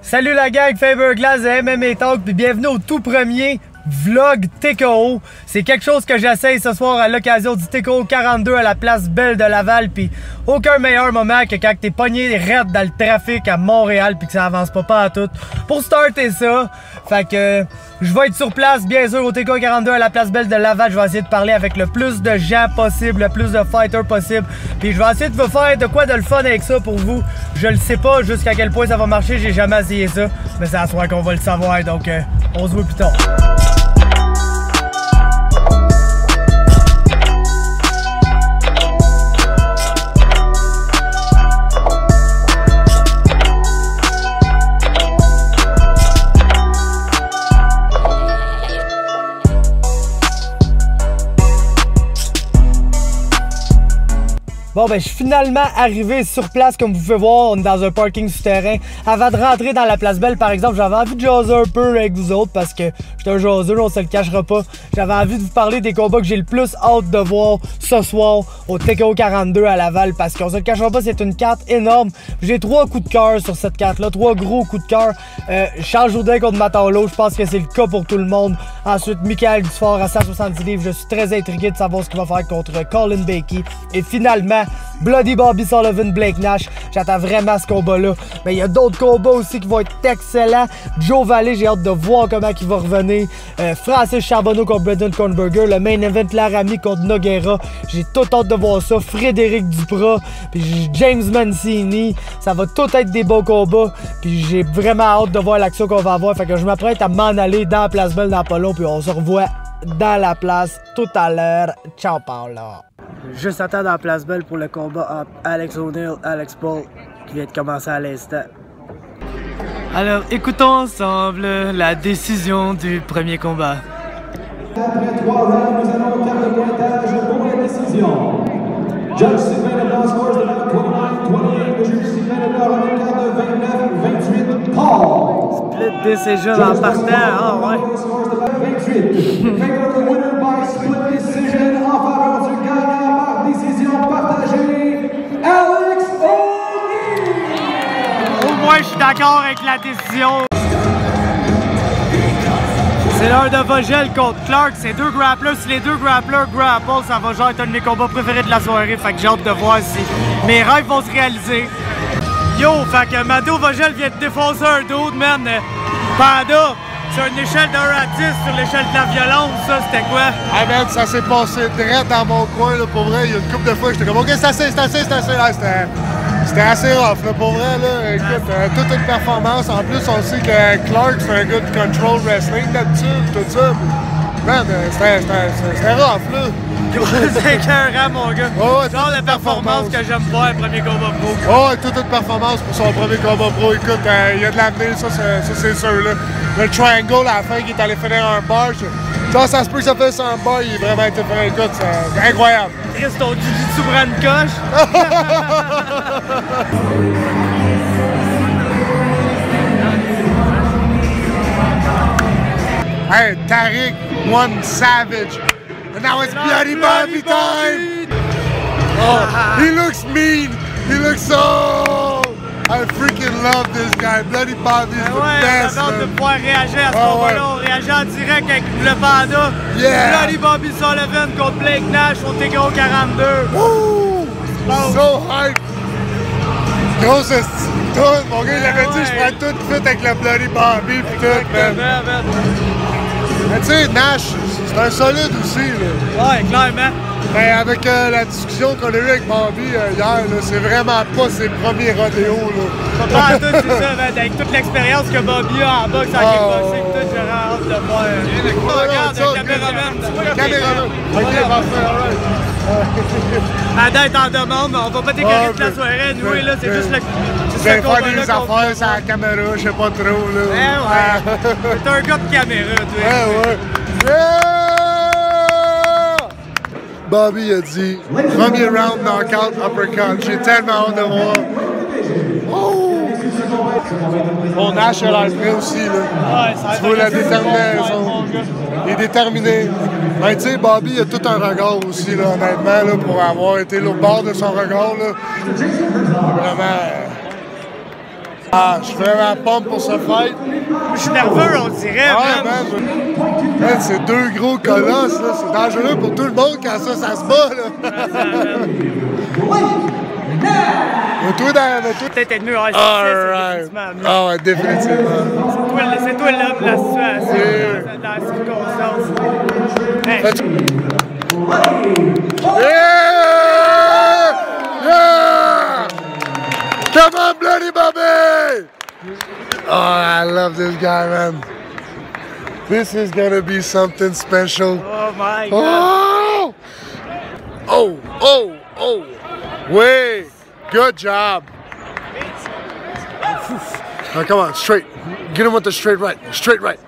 Salut la gang, Faberglass de MMA Talk, puis bienvenue au tout premier vlog TKO. C'est quelque chose que j'essaye ce soir à l'occasion du TKO 42 à la place Belle de Laval, puis aucun meilleur moment que quand t'es pogné raide dans le trafic à Montréal puis que ça avance pas à tout. Pour starter ça, fait que je vais être sur place bien sûr au TKO 42 à la place Belle de Laval. Je vais essayer de parler avec le plus de gens possible, le plus de fighters possible, puis je vais essayer de vous faire de quoi de le fun avec ça pour vous. Je le sais pas jusqu'à quel point ça va marcher, j'ai jamais essayé ça, mais c'est à soir qu'on va le savoir, donc on se voit plus tard. Bon ben je suis finalement arrivé sur place, comme vous pouvez voir, on est dans un parking souterrain. Avant de rentrer dans la place Belle par exemple, j'avais envie de jaser un peu avec vous autres parce que j'étais un jaseux, on se le cachera pas. J'avais envie de vous parler des combats que j'ai le plus hâte de voir ce soir au TKO 42 à Laval parce qu'on se le cachera pas, c'est une carte énorme. J'ai 3 coups de cœur sur cette carte là, 3 gros coups de cœur. Charles Jourdain contre Matalo, je pense que c'est le cas pour tout le monde. Ensuite Michael Dufort à 170 livres, je suis très intrigué de savoir ce qu'il va faire contre Colin Bakey. Et finalement Bloody Bobby Sullivan, Blake Nash. J'attends vraiment ce combat-là. Mais il y a d'autres combats aussi qui vont être excellents. Joe Valley, j'ai hâte de voir comment il va revenir. Francis Charbonneau contre Brendan Kornberger. Le main event Laramie contre Nogueira. J'ai tout hâte de voir ça. Frédéric Duprat. Puis James Mancini. Ça va tout être des beaux combats. Puis j'ai vraiment hâte de voir l'action qu'on va avoir. Fait que je m'apprête à m'en aller dans la place Belle dans pas long. Puis on se revoit dans la place tout à l'heure. Ciao Paula. Juste attendre dans la place Belle pour le combat entre Alex O'Neill et Alex Paul qui vient de commencer à l'instant. Alors écoutons ensemble la décision du premier combat. Après 3 rounds, nous allons au quart de pointage pour la décision. Judge Sylvain Leblanc scores the round 29-28. Le juge Sylvain Leblanc avec un quart de 29-28. Paul. Split decision en partant, ah ouais. 28. Favorable winner by split decision en faveur du gagnant par décision partagée, Alex O'Neill. Au moins je suis d'accord avec la décision. C'est l'heure de Vogel contre Clark, c'est 2 grapplers. Si les 2 grapplers grapple, ça va genre être un de mes combats préférés de la soirée. Fait que j'ai hâte de voir si mes rêves vont se réaliser. Yo, fait que Mado Vogel vient de défoncer un dude, man. Panda, sur une échelle de 1 à 10, sur l'échelle de la violence, ça c'était quoi? Ah man, ça s'est passé direct dans mon coin, là, pour vrai. Il y a une couple de fois, j'étais comme, ok, c'est assez. C'était assez rough, là, pour vrai, là. Écoute, toute une performance. En plus, on sait que Clark, c'est un gars de control wrestling d'habitude, tout ça. Man, c'était rough, là. C'est écœurant, mon gars. Oh, ouais, genre la performance que j'aime voir, le premier combat pro. Oh, toute une performance pour son premier combat pro. Écoute, il y a de l'avenir, ça c'est sûr, là. Le triangle à la fin qui est allé finir un bar. Ça se peut que ça fasse un bar, il est vraiment été fait. Écoute, c'est incroyable. Chris, ton jiu-jitsu prend une coche. Hey, Tariq won savage. And now it's Bloody Bobby time! Oh, he looks mean! He looks so... I freaking love this guy. Bloody Bobby is the best. J'ai hâte de pouvoir réagir à ce combat-là. On réagit en direct avec le Panda. Yeah. Bloody Bobby Sullivan contre Blake Nash au TKO 42. Woo! So hype! Grosse tout. Mon gars, il avait dit, je prends tout fit avec le Bloody Bobby pis tout, man. Mais tu sais, Nash, c'est un solide aussi, là. Ouais, clairement. Mais avec la discussion qu'on a eue avec Bobby hier, c'est vraiment pas ses premiers rodéos, là. Pas en tout, c'est ça, man. Avec toute l'expérience que Bobby a en boxe, en kickboxing, tout, j'aurais hâte de voir. Regarde, le caméraman. Caméraman. Ok, parfait, alright. Adam est en demande, mais on va pas décorer toute la soirée. Nous, là, c'est juste le... Vous allez faire des affaires sur la caméra, je sais pas trop, là. Ouais. T'es un gars de caméra, toi. Ouais. Yeah! Bobby a dit, premier round knockout uppercut. J'ai tellement hâte de voir. Oh! Bon, Nash a l'air prêt aussi, là. Ouais, ça tu vois la détermination. Il est déterminé. Mais tu sais, Bobby a tout un regard aussi, là, honnêtement, là, pour avoir été au bord de son regard, là. Vraiment. Ah, je suis vraiment pompe pour ce fight. Je suis nerveux, on dirait, man, c'est deux gros colosses, là. C'est dangereux pour tout le monde quand ça se bat, là. Peut-être être mieux, ouais, Ah ouais, définitivement. C'est toi l'homme de la situation, dans la circonstance. Hey. Yeah! Yeah! Come on, Bloody Bobby! Oh, I love this guy, man. This is gonna be something special. Oh my God. Oh! Wait! Good job. Now, come on, straight. Get him with the straight right. Straight right.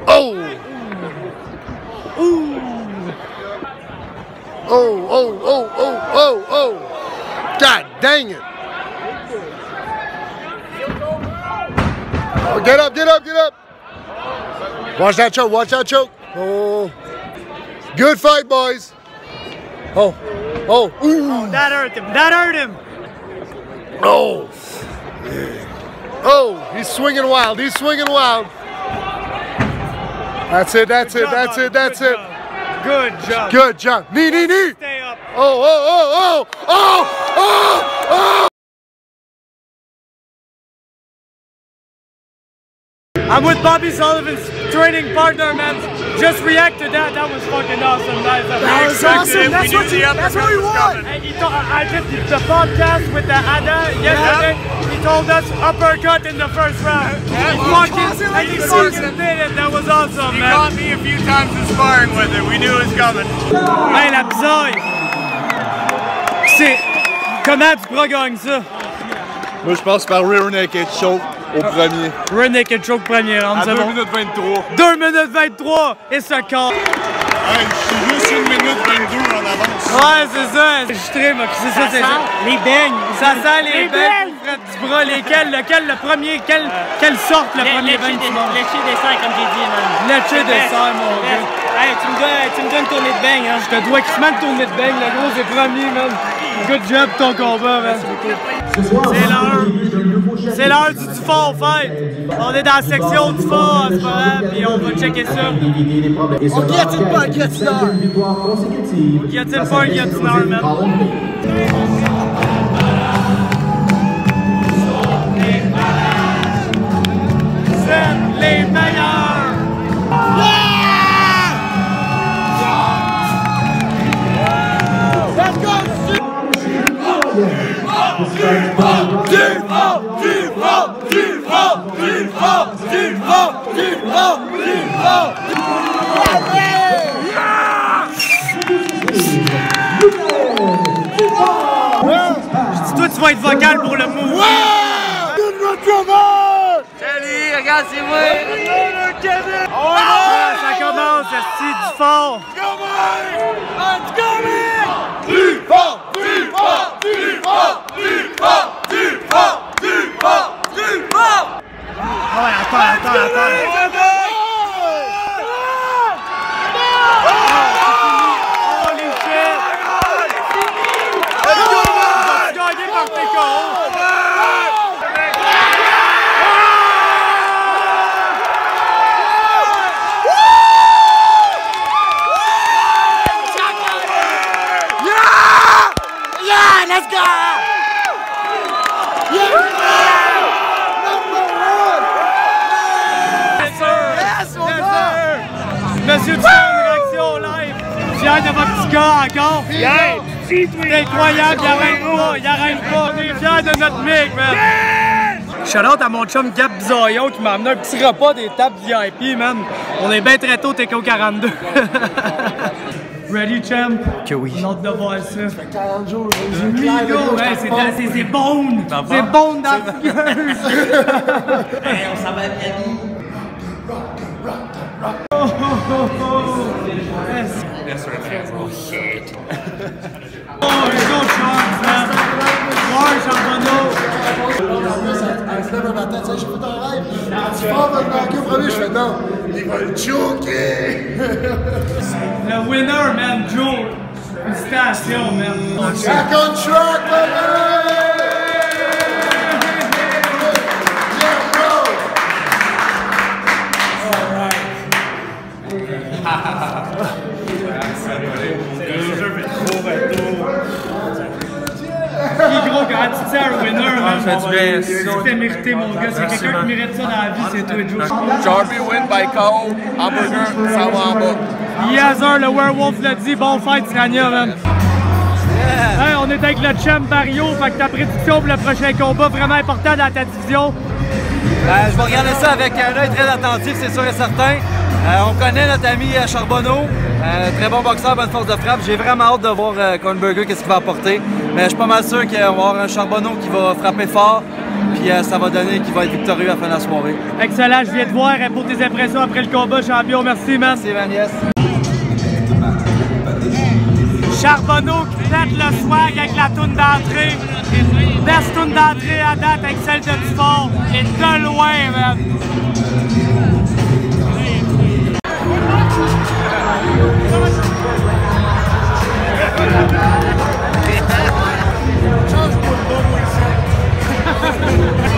Oh! Oh! God dang it! Oh, get up! Watch that choke! Oh! Good fight, boys! Oh! Ooh! That hurt him! Oh! He's swinging wild! That's it! Good job! Knee! Stay up! Oh! I'm with Bobby Sullivan's training partner, man. Just react to that. That was fucking awesome, guys. That was awesome. That's what we want. And I did the podcast with the Ada yesterday. He told us uppercut in the first round. He fucking did it. That was awesome, man. He caught me a few times in sparring with it. We knew it was coming. Hey, la bisaille. Comment tu pourras gagner ça? Moi, je passe par rear naked choke au premier. Rear naked choke premier round, c'est bon. 2 minutes 23. 2 minutes 23 et ça compte. Hey, je suis juste 1 minute 22 en avance. Ouais, c'est ça. Je suis très moqué. C'est ça, c'est ça. Les beignes. Ça sent les beignes. Du bras, lesquels? Le premier? Quelle sorte le premier beigne du monde? Léché des serres, comme j'ai dit, man. Léché des serres, mon gars. Hey, tu me dois une tournée de beigne, hein. Je te dois quasiment une tournée de beigne. Le gros, c'est premier, man. Good job ton combat, man. C'est l'heure du fort fight. On est dans la section du fort, c'est pas grave, puis on va checker ça. On guillotine pas un guillotineur. Guillotine pas un guillotineur, man. C'est les meilleurs! Let's go! Toi, tu vas être vocal pour le mot. Salut, regarde, c'est moi. Ça commence, c'est du fort. Ah ouais, attends. Holy shit! Tu vas gagner par tes corps. Let's go! Monsieur, tu fais une réaction live. Fier de votre petit gars encore. Fier! C'est incroyable, il arrête pas. On est fiers de notre mec, man. Shout-out à mon chum Gab Bisaillon qui m'a amené un petit repas des tables VIP, man. On est bien très tôt, TKO 42. Ready, champ? Que oui. On a hâte de voir ça. Ça fait 40 jours. C'est bon. C'est bon dans la figueuse. Hey, on s'en va bien. Oh, les autres chances, man. Ouais, Charbonneau. Elle se lève un matin, tu sais, j'ai fait un rêve. Tu vas me manquer au premier, je fais non. Il va le choquer. Le winner, man, Joe. Félicitations, man. Back on track, baby! fait du bien. C'était mérité, mon gars. C'est quelqu'un qui mérite ça dans la vie, c'est toi, Joe. Darby win by KO. Hamburger, ça va en bas. Yezer, le werewolf l'a dit. Bon fight, Srania, man. Hey, on est avec le champ Barrio. Fait que ta prédiction pour le prochain combat vraiment important dans ta division? Je vais regarder ça avec un œil très attentif, c'est sûr et certain. On connaît notre ami Charbonneau, très bon boxeur, bonne force de frappe. J'ai vraiment hâte de voir Kornberger, qu'est-ce qu'il va apporter. Mais je suis pas mal sûr qu'on va avoir un Charbonneau qui va frapper fort, puis ça va donner qu'il va être victorieux à la fin de la soirée. Excellent, je viens de voir pour tes impressions après le combat, champion. Merci, man. Merci, Van, yes. Charbonneau qui pète le swag avec la toune d'entrée. Best toune d'entrée à date avec celle de Dufort. Et de loin, man.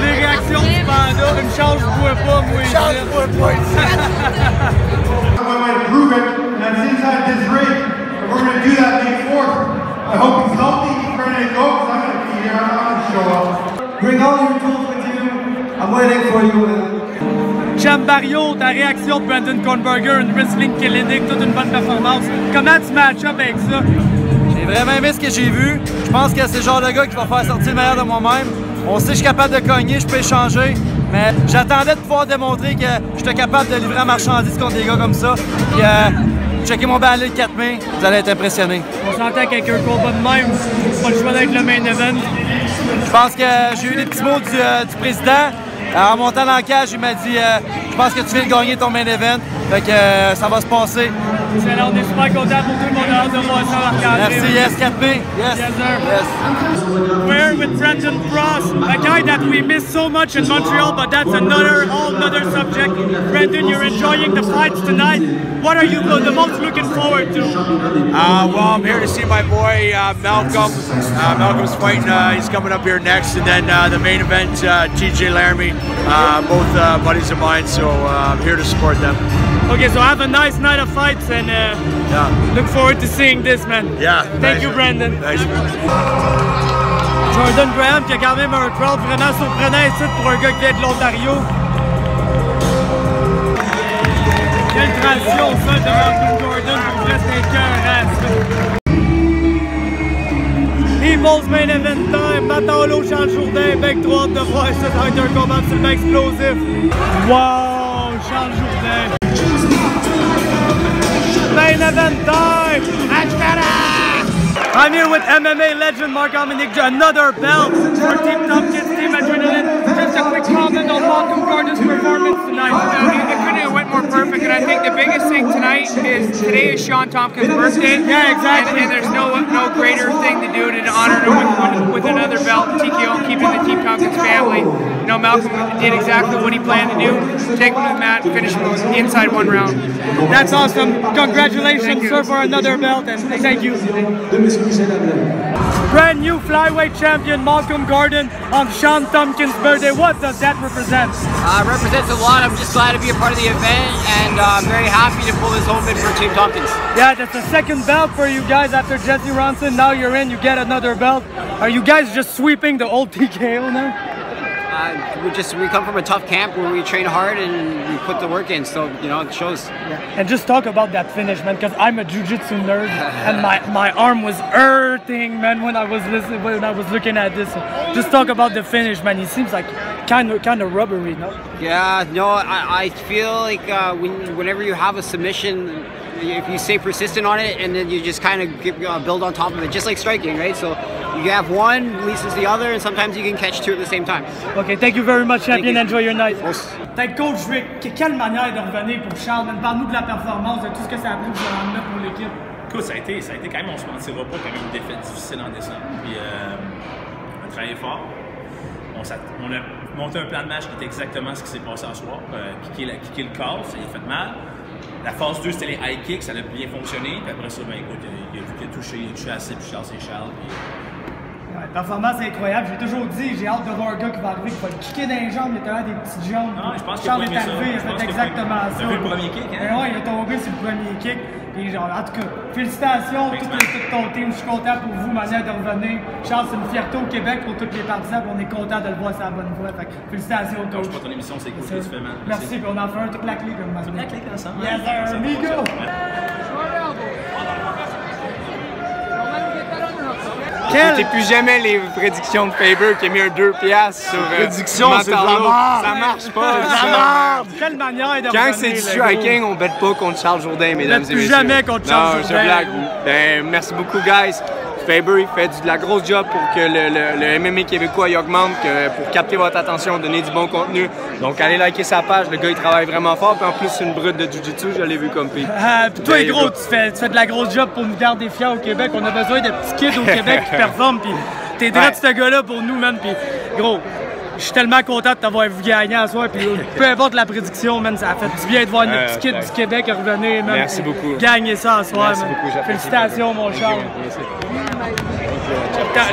Les réactions du panda, une chance je bois pas, moi. Une chance je bois pas. We're going to do that May 4th. I hope he's healthy, he's ready to go, because I'm going to be here, I'm not going to show up. Bring all your tools with you. I'm waiting for you. Champ Barrio, ta réaction de Brandon Kornberger, une wrestling clinic, toute une bonne performance. Comment tu match up avec ça? J'ai vraiment aimé ce que j'ai vu. Je pense que c'est le genre de gars qui va faire sortir le meilleur de moi-même. On sait que je suis capable de cogner, je peux échanger, mais j'attendais de pouvoir démontrer que j'étais capable de livrer la marchandise contre des gars comme ça. Puis, checkez mon balai de 4 mains, vous allez être impressionnés. On s'entend qu'avec un combat de même, pas le choix d'être le main event. Je pense que j'ai eu des petits mots du président. En montant dans la cage, il m'a dit je pense que tu viens de gagner ton main event. Fait que ça va se passer. Excellent, on est super contents pour tout le monde a hâte de voir ça marquer. Merci, yes, 4P. Yes. Yes, sir. Yes. We're with Brendan Pross, a guy that we miss so much in Montreal, but that's whole other subject. Brendan, you're enjoying the fights tonight. What are you the most looking forward to? Well, I'm here to see my boy Malcolm. Malcolm's fighting, he's coming up here next, and then the main event, TJ Laramie, both buddies of mine, so I'm here to support them. Okay, so have a nice night of fights, and look forward to seeing this, man. Yeah. Thank you, Brendan. Thanks. Jordan Graham qui a quand même un crowd vraiment surprenant ici pour un gars qui vient de l'Ontario. Quelle transition ça de Malcolm Jordan pour presque écœurant ça. Evil's main event time, Matalo, Charles Jourdain, bec 3 de voir ça, ça va être un combat absolument explosif. Wow, Charles Jourdain. Main event time! I'm here with MMA legend Mark Dominic, another belt for Team Tompkins, Team Adrenaline. Just a quick comment on Malcolm Gordon's performance tonight. It couldn't have went more perfect, and I think the biggest thing tonight is today is Sean Tompkins' birthday. Yeah, exactly. And there's no greater thing to do than to honor him with another belt, TKO, and keeping the Team Tompkins family. You know, Malcolm did exactly what he planned to do. Take him to the mat and finish him inside one round. That's awesome. Congratulations, sir, for another belt, and thank you. Brand new flyweight champion Malcolm Gordon on Sean Tompkins' birthday. What does that represent? Represents a lot. I'm just glad to be a part of the event, and I'm very happy to pull this home in for Team Tompkins. Yeah, that's the second belt for you guys after Jesse Ronson. Now you're in, you get another belt. Are you guys just sweeping the old TKO now? We come from a tough camp where we train hard and we put the work in, so you know it shows. Yeah. And just talk about that finish, man, because I'm a jiu-jitsu nerd, and my arm was hurting, man, when I was looking at this. Just talk about the finish, man. It seems like kind of rubbery, no? Yeah, no, I feel like whenever you have a submission, if you stay persistent on it, and then you just kind of build on top of it, just like striking, right? So you have one, releases the other, and sometimes you can catch two at the same time. Okay, thank you very much, champion. Enjoy your night. Peut-être Coach Rick, quelle manière de revenir pour Charles? Parle-nous de la performance, de tout ce que ça a pris pour l'équipe. Écoute, ça a été quand même, on se mentira pas, quand même une défaite difficile en décembre. Puis on a travaillé fort. On a monté un plan de match qui était exactement ce qui s'est passé ce soir. Kicker le corps, ça lui a fait mal. La phase 2, c'était les high kicks, ça a bien fonctionné. Puis après ça, ben écoute, il a vu qu'il a touché assez, puis Charles, c'est Charles. Puis... Performance incroyable, j'ai toujours dit, j'ai hâte de voir un gars qui va arriver, qui va le kicker dans les jambes, il a des petites jambes. Non, je pense qu'il a Charles est arrivé, il a fait exactement ça. Il a fait le premier kick, hein? Ouais, il a tombé sur le premier kick. Et genre, en tout cas, félicitations, tout ton team, je suis content pour vous, manière de revenir. Charles, c'est une fierté au Québec pour tous les partisans, on est content de le voir sur la bonne voie. Fait que félicitations, coach. Pour ton émission, c'est cool ce que tu fais, man. Merci, puis on en fait un toute la clique. Toute la clique ensemble. Yes, sir, amigo! N'écoutez plus jamais les prédictions de Faber qui a mis un 2$ sur prédiction, c'est de la merde. Ça marche pas. C'est de la merde! Quelle manière de Quand c'est du striking, on bête pas contre Charles Jourdain, mesdames et messieurs. Jamais contre Charles Jourdain. Non, je blague. Ben, merci beaucoup, guys. Faber, il fait de la grosse job pour que le MMA québécois il augmente, pour capter votre attention, donner du bon contenu. Donc, allez liker sa page. Le gars, il travaille vraiment fort. Puis en plus, c'est une brute de jiu-jitsu. Je l'ai vu comme pis. Puis toi, gros, tu fais de la grosse job pour nous garder fiers au Québec. On a besoin de petits kids au Québec qui performent. Puis t'es direct ce gars-là pour nous, man. Puis gros, je suis tellement content de t'avoir vu gagner à soir. Puis peu importe la prédiction, man, ça a fait du bien de voir notre petit kid du Québec revenir, man. Merci beaucoup. Gagner ça à soir, man. Félicitations, mon Charles.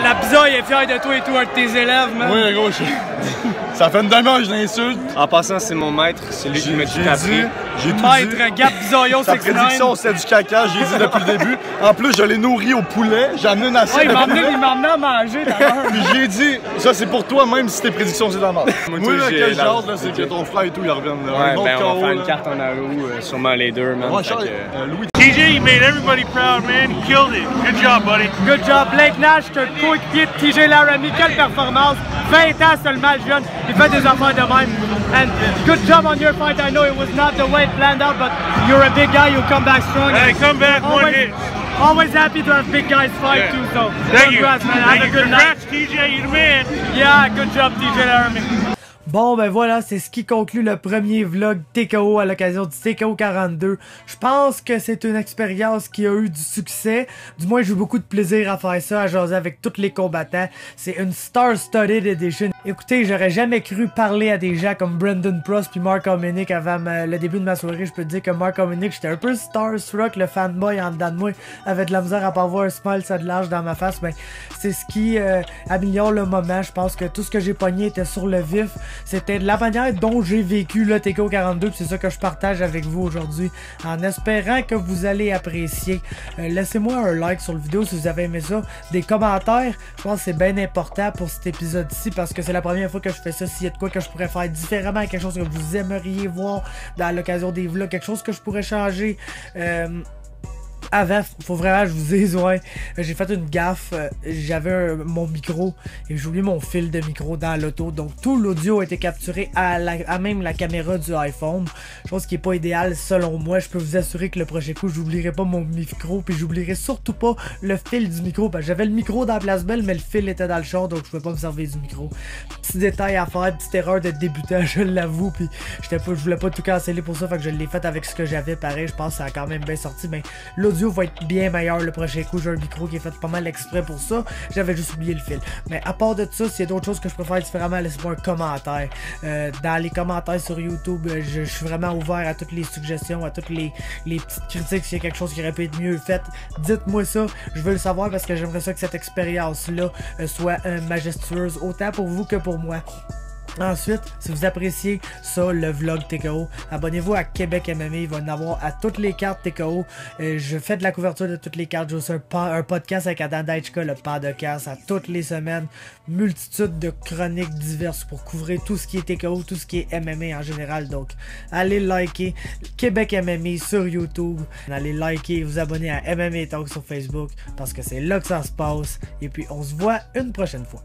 La bisaille est fière de toi et tout, un de tes élèves, man. Oui, gros, ça fait une demi-heure que je l'insulte. En passant, c'est mon maître, c'est lui qui m'a tout appris. J'ai tout Maître dit. Gap Bisaillon, Sa prédiction, c'est du caca, j'ai dit depuis le début. En plus, je l'ai nourri au poulet, j'ai amené une assiette il de m'a poulet. emmené à manger, d'ailleurs. Puis j'ai dit, ça c'est pour toi, même si tes prédictions c'est de la merde. Moi, là, quel genre, là, c'est que ton frère et tout, ils reviennent. Ouais, ben, on va faire une carte en Naru, sûrement les deux, man. Ouais, Charles, Louis. TJ, you made everybody proud, man. You killed it. Good job, buddy. Good job, Blake Nash, c'est un coéquipier de TJ Laramie. Quelle performance! 20 ans seulement, le jeune. Il fait des affaires de même. And good job on your fight. I know it was not the way it planned out, but you're a big guy. You come back strong. Hey, come back one hit. Always happy to have big guys fight too. So Thank you. congrats, man. Have a good Congrats, TJ. You the man. Yeah, good job, TJ Laramie. Bon, ben voilà, c'est ce qui conclut le premier vlog TKO à l'occasion du TKO 42. Je pense que c'est une expérience qui a eu du succès. Du moins, j'ai eu beaucoup de plaisir à faire ça, à jaser avec tous les combattants. C'est une Star-Studded Edition. Écoutez, j'aurais jamais cru parler à des gens comme Brendan Prost puis Mark Hominick avant le début de ma soirée. Je peux te dire que Mark Hominick, j'étais un peu starstruck, le fanboy en dedans de moi, avait de la misère à pas voir un smile ça de large dans ma face. Mais c'est ce qui améliore le moment. Je pense que tout ce que j'ai pogné était sur le vif. C'était de la manière dont j'ai vécu le TKO 42, c'est ça que je partage avec vous aujourd'hui, en espérant que vous allez apprécier. Laissez-moi un like sur la vidéo si vous avez aimé ça, des commentaires, je pense que c'est bien important pour cet épisode-ci, parce que c'est la première fois que je fais ça. S'il y a de quoi que je pourrais faire différemment, quelque chose que vous aimeriez voir dans l'occasion des vlogs, quelque chose que je pourrais changer, avant, faut vraiment que je vous dise, ouais, j'ai fait une gaffe, j'avais mon micro et j'ai oublié mon fil de micro dans l'auto, donc tout l'audio a été capturé à même la caméra du iPhone, chose qui est pas idéale selon moi. Je peux vous assurer que le prochain coup, j'oublierai pas mon micro, puis j'oublierai surtout pas le fil du micro, parce que j'avais le micro dans la place belle, mais le fil était dans le char, donc je pouvais pas me servir du micro. Petit détail à faire, petite erreur de débutant, je l'avoue, puis je voulais pas tout canceller pour ça, fait que je l'ai fait avec ce que j'avais, pareil, je pense que ça a quand même bien sorti, mais l'audio va être bien meilleur le prochain coup. J'ai un micro qui est fait pas mal exprès pour ça. J'avais juste oublié le fil. Mais à part de ça, s'il y a d'autres choses que je peux faire différemment, laissez-moi un commentaire. Dans les commentaires sur YouTube, je suis vraiment ouvert à toutes les suggestions, à toutes les petites critiques. S'il y a quelque chose qui aurait pu être mieux fait, dites-moi ça. Je veux le savoir parce que j'aimerais ça que cette expérience-là soit majestueuse, autant pour vous que pour moi. Ensuite, si vous appréciez ça, le vlog TKO, abonnez-vous à Québec MMA, il va y en avoir à toutes les cartes TKO. Je fais de la couverture de toutes les cartes, j'ai aussi un podcast avec Adam Daichka, le podcast, à toutes les semaines. Multitude de chroniques diverses pour couvrir tout ce qui est TKO, tout ce qui est MMA en général. Donc, allez liker Québec MMA sur YouTube, allez liker et vous abonner à MMA Talk sur Facebook, parce que c'est là que ça se passe. Et puis, on se voit une prochaine fois.